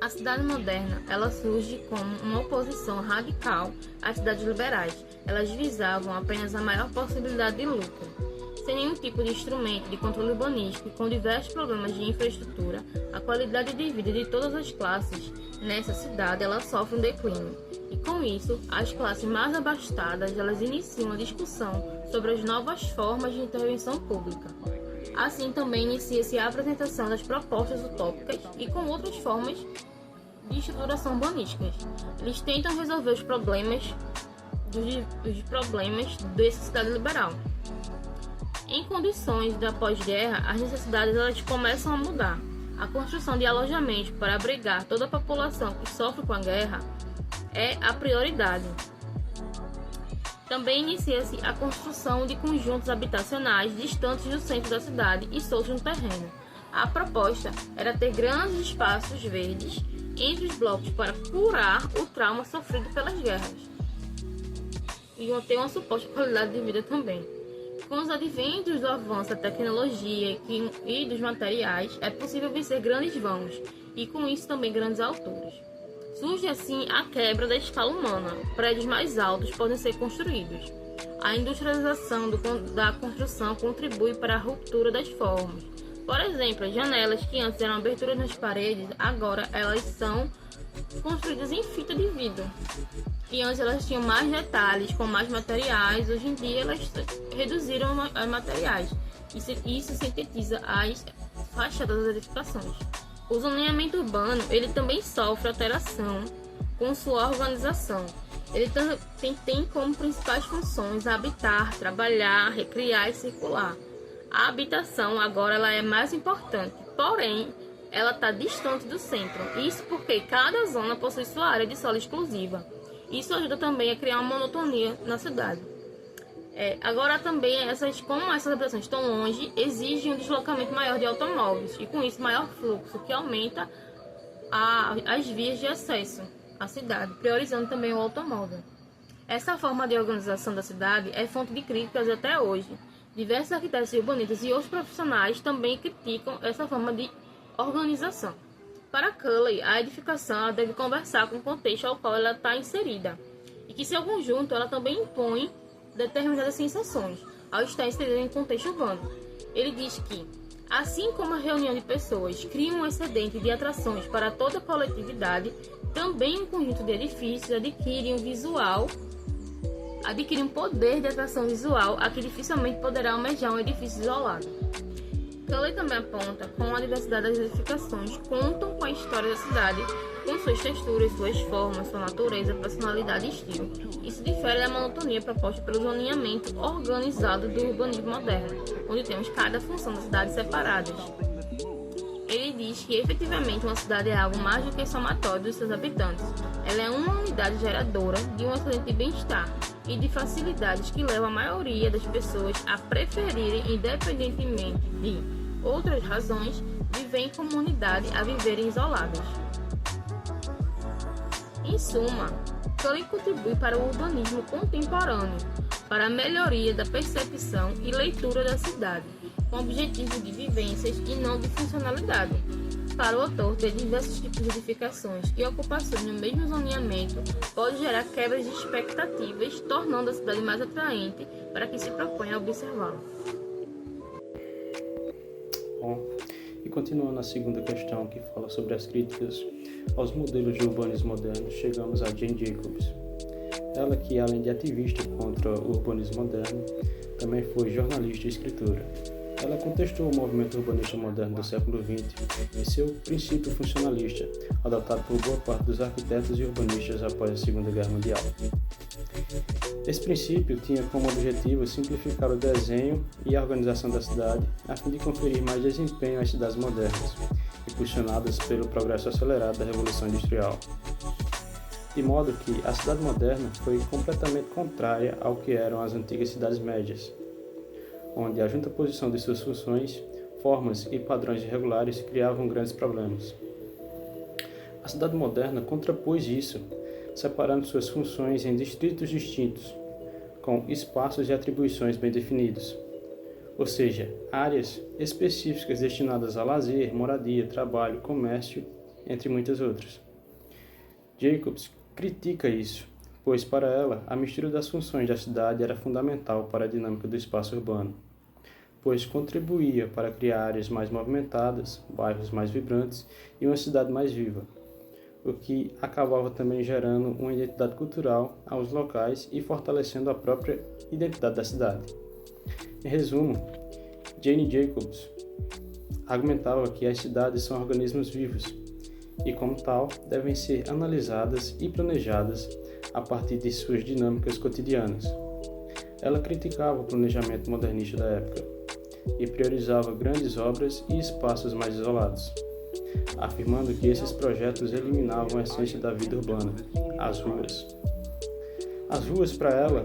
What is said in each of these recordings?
A cidade moderna, ela surge como uma oposição radical às cidades liberais. Elas visavam apenas a maior possibilidade de lucro. Sem nenhum tipo de instrumento de controle urbanístico e com diversos problemas de infraestrutura, a qualidade de vida de todas as classes nessa cidade ela sofre um declínio. E com isso, as classes mais abastadas elas iniciam a discussão sobre as novas formas de intervenção pública. Assim também inicia-se a apresentação das propostas utópicas e com outras formas de estruturação urbanísticas. Eles tentam resolver os problemas dessa cidade liberal. Em condições da pós-guerra, as necessidades elas começam a mudar. A construção de alojamentos para abrigar toda a população que sofre com a guerra é a prioridade. Também inicia-se a construção de conjuntos habitacionais distantes do centro da cidade e soltos no terreno. A proposta era ter grandes espaços verdes entre os blocos para curar o trauma sofrido pelas guerras e ter uma suposta qualidade de vida também. Com os adventos do avanço da tecnologia e dos materiais, é possível vencer grandes vãos e com isso também grandes alturas. Surge assim a quebra da escala humana, prédios mais altos podem ser construídos. A industrialização da construção contribui para a ruptura das formas. Por exemplo, as janelas que antes eram aberturas nas paredes, agora elas são construídas em fita de vidro. E antes elas tinham mais detalhes, com mais materiais, hoje em dia elas reduziram os materiais. Isso sintetiza as fachadas das edificações. O zoneamento urbano ele também sofre alteração com sua organização. Ele tem como principais funções habitar, trabalhar, recriar e circular. A habitação agora ela é mais importante, porém ela está distante do centro. Isso porque cada zona possui sua área de solo exclusiva. Isso ajuda também a criar uma monotonia na cidade. Agora também, como essas habitações estão longe, exigem um deslocamento maior de automóveis e com isso maior fluxo, que aumenta as vias de acesso à cidade, priorizando também o automóvel. Essa forma de organização da cidade é fonte de críticas até hoje. Diversos arquitetos urbanistas e outros profissionais também criticam essa forma de organização. Para Culley, a edificação ela deve conversar com o contexto ao qual ela está inserida e que seu conjunto ela também impõe determinadas sensações ao estar inserida em contexto urbano. Ele diz que, assim como a reunião de pessoas cria um excedente de atrações para toda a coletividade, também um conjunto de edifícios adquire um poder de atração visual a que dificilmente poderá almejar um edifício isolado. Culley também aponta como a diversidade das edificações contam com a história da cidade, com suas texturas, suas formas, sua natureza, personalidade e estilo. Isso difere da monotonia proposta pelo zoneamento organizado do urbanismo moderno, onde temos cada função da cidade separadas. Ele diz que efetivamente uma cidade é algo mais do que somatório dos seus habitantes. Ela é uma unidade geradora de um excelente bem-estar e de facilidades que levam a maioria das pessoas a preferirem, independentemente de outras razões, viver em comunidade a viverem isoladas. Em suma, Culley contribui para o urbanismo contemporâneo, para a melhoria da percepção e leitura da cidade, com o objetivo de vivências e não de funcionalidade. Para o autor, ter diversos tipos de edificações e ocupações no mesmo zoneamento pode gerar quebras de expectativas, tornando a cidade mais atraente para quem se propõe a observá-la. Bom, e continuando a segunda questão, que fala sobre as críticas aos modelos de urbanismo moderno, chegamos a Jane Jacobs. Ela que, além de ativista contra o urbanismo moderno, também foi jornalista e escritora. Ela contestou o movimento urbanista moderno do século XX e seu princípio funcionalista, adotado por boa parte dos arquitetos e urbanistas após a Segunda Guerra Mundial. Esse princípio tinha como objetivo simplificar o desenho e a organização da cidade, a fim de conferir mais desempenho às cidades modernas, impulsionadas pelo progresso acelerado da Revolução Industrial. De modo que a cidade moderna foi completamente contrária ao que eram as antigas cidades médias, onde a justaposição de suas funções, formas e padrões irregulares criavam grandes problemas. A cidade moderna contrapôs isso, separando suas funções em distritos distintos, com espaços e atribuições bem definidos, ou seja, áreas específicas destinadas a lazer, moradia, trabalho, comércio entre muitas outras. Jacobs critica isso, pois para ela a mistura das funções da cidade era fundamental para a dinâmica do espaço urbano, pois contribuía para criar áreas mais movimentadas, bairros mais vibrantes e uma cidade mais viva, o que acabava também gerando uma identidade cultural aos locais e fortalecendo a própria identidade da cidade. Em resumo, Jane Jacobs argumentava que as cidades são organismos vivos e, como tal, devem ser analisadas e planejadas a partir de suas dinâmicas cotidianas. Ela criticava o planejamento modernista da época e priorizava grandes obras e espaços mais isolados, afirmando que esses projetos eliminavam a essência da vida urbana, as ruas. As ruas, para ela,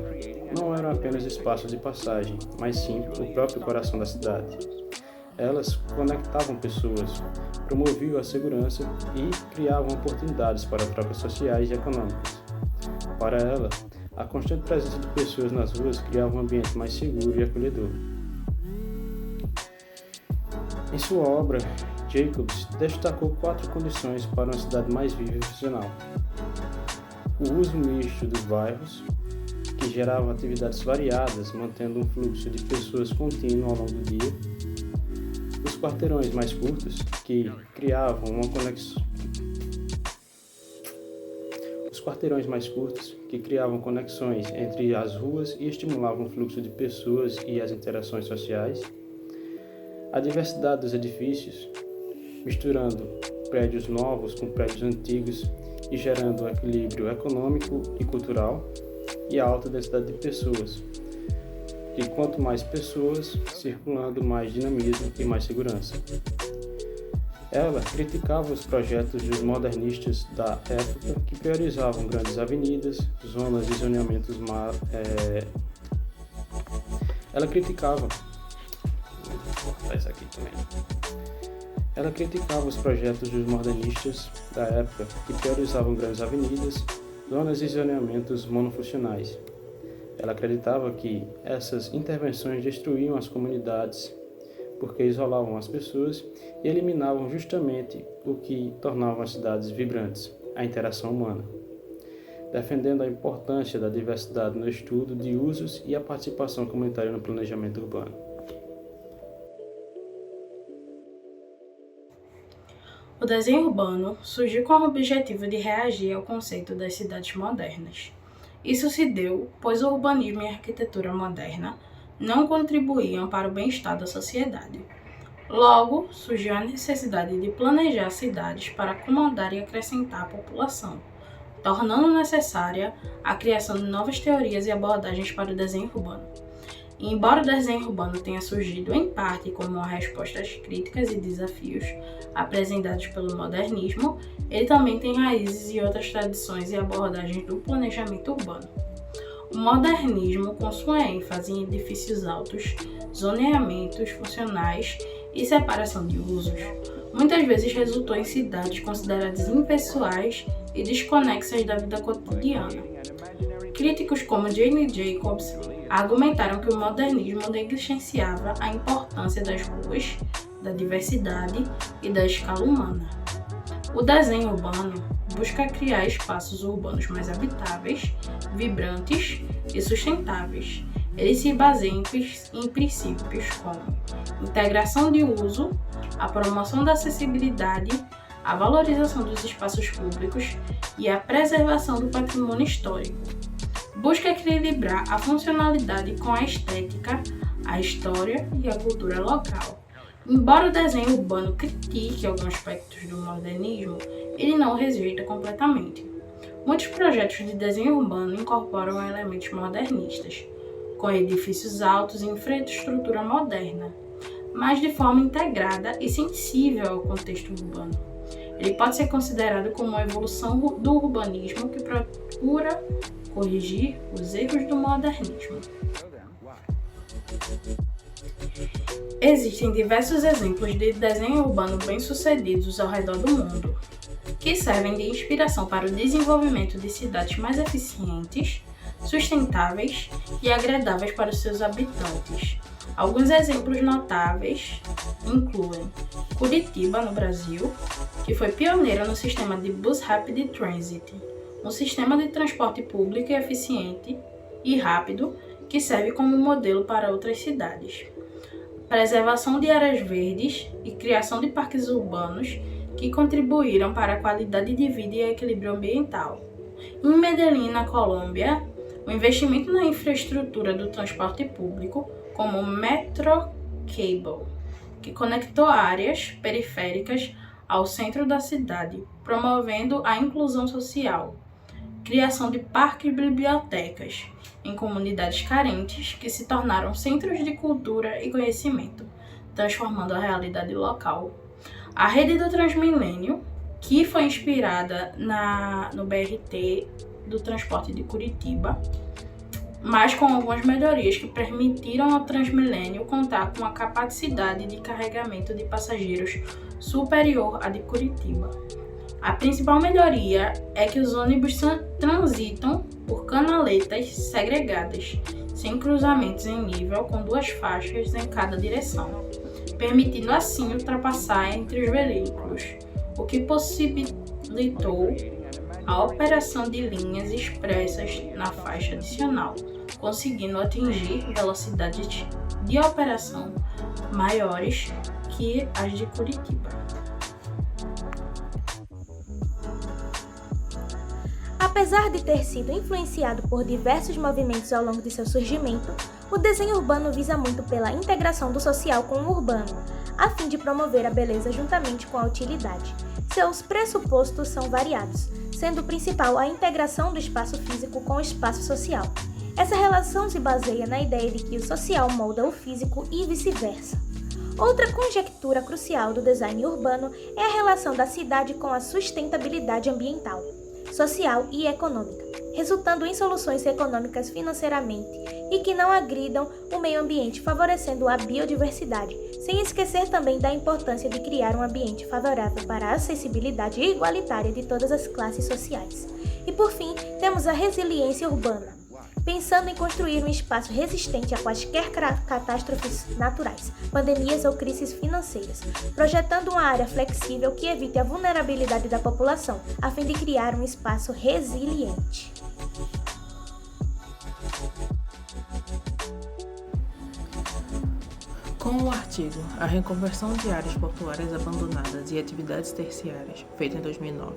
não eram apenas espaços de passagem, mas sim o próprio coração da cidade. Elas conectavam pessoas, promoviam a segurança e criavam oportunidades para trocas sociais e econômicas. Para ela, a constante presença de pessoas nas ruas criava um ambiente mais seguro e acolhedor. Em sua obra, Jacobs destacou 4 condições para uma cidade mais viva e funcional: o uso misto dos bairros, que geravam atividades variadas, mantendo um fluxo de pessoas contínuo ao longo do dia; os quarteirões mais curtos, que criavam uma conexão conexões entre as ruas e estimulavam o fluxo de pessoas e as interações sociais; a diversidade dos edifícios, misturando prédios novos com prédios antigos e gerando um equilíbrio econômico e cultural; e a alta densidade de pessoas, que quanto mais pessoas circulando, mais dinamismo e mais segurança. Ela criticava os projetos dos modernistas da época, que priorizavam grandes avenidas, zonas e zoneamentos Ela criticava os projetos dos modernistas da época, que priorizavam grandes avenidas, zonas e zoneamentos monofuncionais. Ela acreditava que essas intervenções destruíam as comunidades, porque isolavam as pessoas e eliminavam justamente o que tornava as cidades vibrantes, a interação humana, defendendo a importância da diversidade no estudo de usos e a participação comunitária no planejamento urbano. O desenho urbano surgiu com o objetivo de reagir ao conceito das cidades modernas. Isso se deu pois o urbanismo e a arquitetura moderna não contribuíam para o bem-estar da sociedade. Logo, surgiu a necessidade de planejar cidades para acomodar e acrescentar a população, tornando necessária a criação de novas teorias e abordagens para o desenho urbano. E embora o desenho urbano tenha surgido em parte como uma resposta às críticas e desafios apresentados pelo modernismo, ele também tem raízes em outras tradições e abordagens do planejamento urbano. O modernismo, com sua ênfase em edifícios altos, zoneamentos funcionais e separação de usos, muitas vezes resultou em cidades consideradas impessoais e desconexas da vida cotidiana. Críticos como Jane Jacobs argumentaram que o modernismo negligenciava a importância das ruas, da diversidade e da escala humana. O desenho urbano busca criar espaços urbanos mais habitáveis, vibrantes e sustentáveis. Ele se baseia em princípios como integração de uso, a promoção da acessibilidade, a valorização dos espaços públicos e a preservação do patrimônio histórico. Busca equilibrar a funcionalidade com a estética, a história e a cultura local. Embora o desenho urbano critique alguns aspectos do modernismo, ele não o rejeita completamente. Muitos projetos de desenho urbano incorporam elementos modernistas, com edifícios altos e infraestrutura moderna, mas de forma integrada e sensível ao contexto urbano. Ele pode ser considerado como uma evolução do urbanismo que procura corrigir os erros do modernismo. Existem diversos exemplos de desenho urbano bem-sucedidos ao redor do mundo, que servem de inspiração para o desenvolvimento de cidades mais eficientes, sustentáveis e agradáveis para os seus habitantes. Alguns exemplos notáveis incluem Curitiba, no Brasil, que foi pioneira no sistema de Bus Rapid Transit, um sistema de transporte público eficiente e rápido que serve como modelo para outras cidades. Preservação de áreas verdes e criação de parques urbanos que contribuíram para a qualidade de vida e equilíbrio ambiental. Em Medellín, na Colômbia, o investimento na infraestrutura do transporte público, como o Metrocable, que conectou áreas periféricas ao centro da cidade, promovendo a inclusão social. Criação de parques e bibliotecas em comunidades carentes que se tornaram centros de cultura e conhecimento, transformando a realidade local. A rede do Transmilênio, que foi inspirada no BRT do transporte de Curitiba, mas com algumas melhorias que permitiram ao Transmilênio contar com a capacidade de carregamento de passageiros superior à de Curitiba. A principal melhoria é que os ônibus transitam por canaletas segregadas, sem cruzamentos em nível, com 2 faixas em cada direção, permitindo assim ultrapassar entre os veículos, o que possibilitou a operação de linhas expressas na faixa adicional, conseguindo atingir velocidades de operação maiores que as de Curitiba. Apesar de ter sido influenciado por diversos movimentos ao longo de seu surgimento, o desenho urbano visa muito pela integração do social com o urbano, a fim de promover a beleza juntamente com a utilidade. Seus pressupostos são variados, sendo o principal a integração do espaço físico com o espaço social. Essa relação se baseia na ideia de que o social molda o físico e vice-versa. Outra conjectura crucial do design urbano é a relação da cidade com a sustentabilidade ambiental, social e econômica, resultando em soluções econômicas financeiramente e que não agridam o meio ambiente, favorecendo a biodiversidade, sem esquecer também da importância de criar um ambiente favorável para a acessibilidade igualitária de todas as classes sociais. E por fim, temos a resiliência urbana, pensando em construir um espaço resistente a quaisquer catástrofes naturais, pandemias ou crises financeiras, projetando uma área flexível que evite a vulnerabilidade da população, a fim de criar um espaço resiliente. Com o artigo A Reconversão de Áreas Portuárias Abandonadas e Atividades Terciárias, feito em 2009,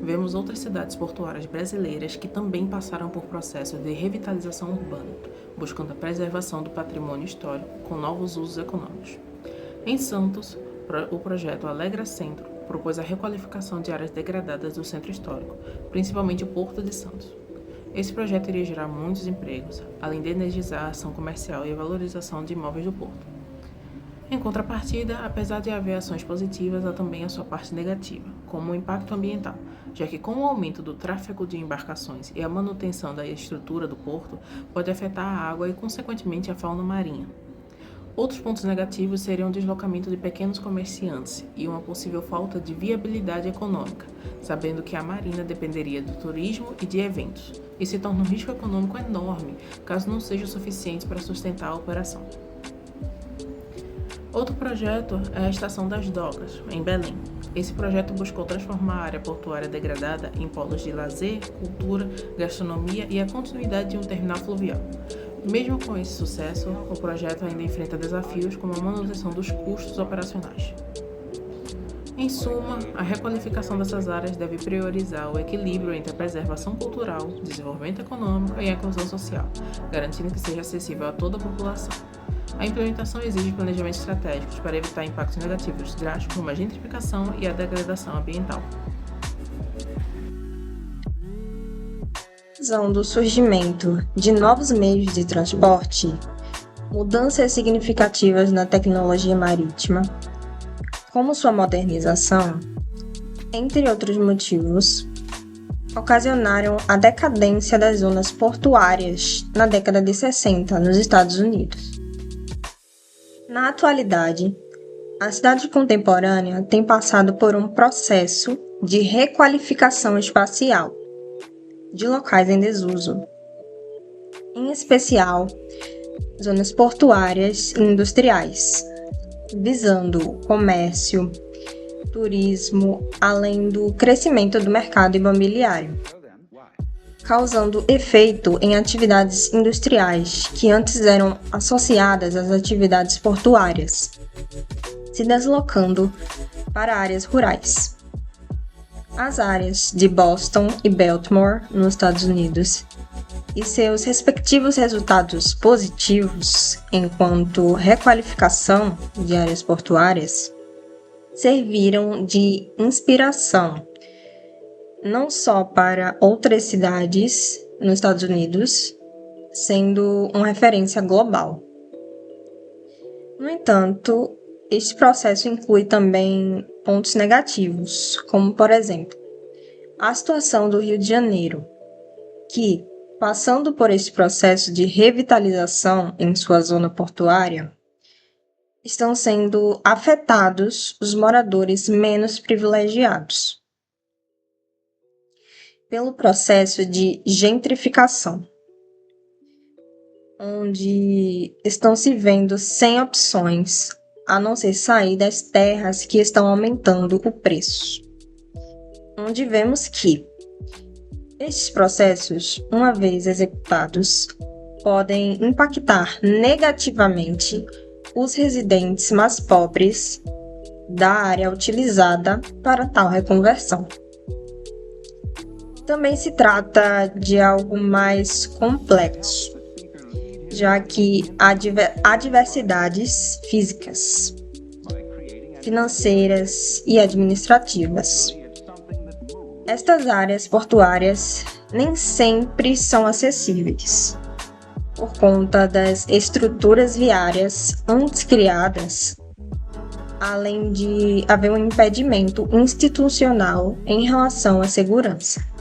vemos outras cidades portuárias brasileiras que também passaram por processos de revitalização urbana, buscando a preservação do patrimônio histórico com novos usos econômicos. Em Santos, o projeto Alegra Centro propôs a requalificação de áreas degradadas do centro histórico, principalmente o Porto de Santos. Esse projeto iria gerar muitos empregos, além de energizar a ação comercial e a valorização de imóveis do porto. Em contrapartida, apesar de haver ações positivas, há também a sua parte negativa, como o impacto ambiental, já que com o aumento do tráfego de embarcações e a manutenção da estrutura do porto, pode afetar a água e, consequentemente, a fauna marinha. Outros pontos negativos seriam o deslocamento de pequenos comerciantes e uma possível falta de viabilidade econômica, sabendo que a marina dependeria do turismo e de eventos, e se torna um risco econômico enorme, caso não seja o suficiente para sustentar a operação. Outro projeto é a Estação das Docas, em Belém. Esse projeto buscou transformar a área portuária degradada em polos de lazer, cultura, gastronomia e a continuidade de um terminal fluvial. Mesmo com esse sucesso, o projeto ainda enfrenta desafios como a manutenção dos custos operacionais. Em suma, a requalificação dessas áreas deve priorizar o equilíbrio entre a preservação cultural, desenvolvimento econômico e a inclusão social, garantindo que seja acessível a toda a população. A implementação exige planejamentos estratégicos para evitar impactos negativos drásticos como a gentrificação e a degradação ambiental. Visão do surgimento de novos meios de transporte, mudanças significativas na tecnologia marítima, como sua modernização, entre outros motivos, ocasionaram a decadência das zonas portuárias na década de 60 nos Estados Unidos. Na atualidade, a cidade contemporânea tem passado por um processo de requalificação espacial de locais em desuso. Em especial, zonas portuárias e industriais, visando comércio, turismo, além do crescimento do mercado imobiliário, causando efeito em atividades industriais que antes eram associadas às atividades portuárias, se deslocando para áreas rurais. As áreas de Boston e Baltimore, nos Estados Unidos, e seus respectivos resultados positivos enquanto requalificação de áreas portuárias serviram de inspiração não só para outras cidades nos Estados Unidos, sendo uma referência global. No entanto, este processo inclui também pontos negativos, como, por exemplo, a situação do Rio de Janeiro, que, passando por este processo de revitalização em sua zona portuária, estão sendo afetados os moradores menos privilegiados pelo processo de gentrificação, onde estão se vendo sem opções, a não ser sair das terras que estão aumentando o preço. Onde vemos que estes processos, uma vez executados, podem impactar negativamente os residentes mais pobres da área utilizada para tal reconversão. Também se trata de algo mais complexo, já que há diversidades físicas, financeiras e administrativas. Estas áreas portuárias nem sempre são acessíveis, por conta das estruturas viárias antes criadas, além de haver um impedimento institucional em relação à segurança.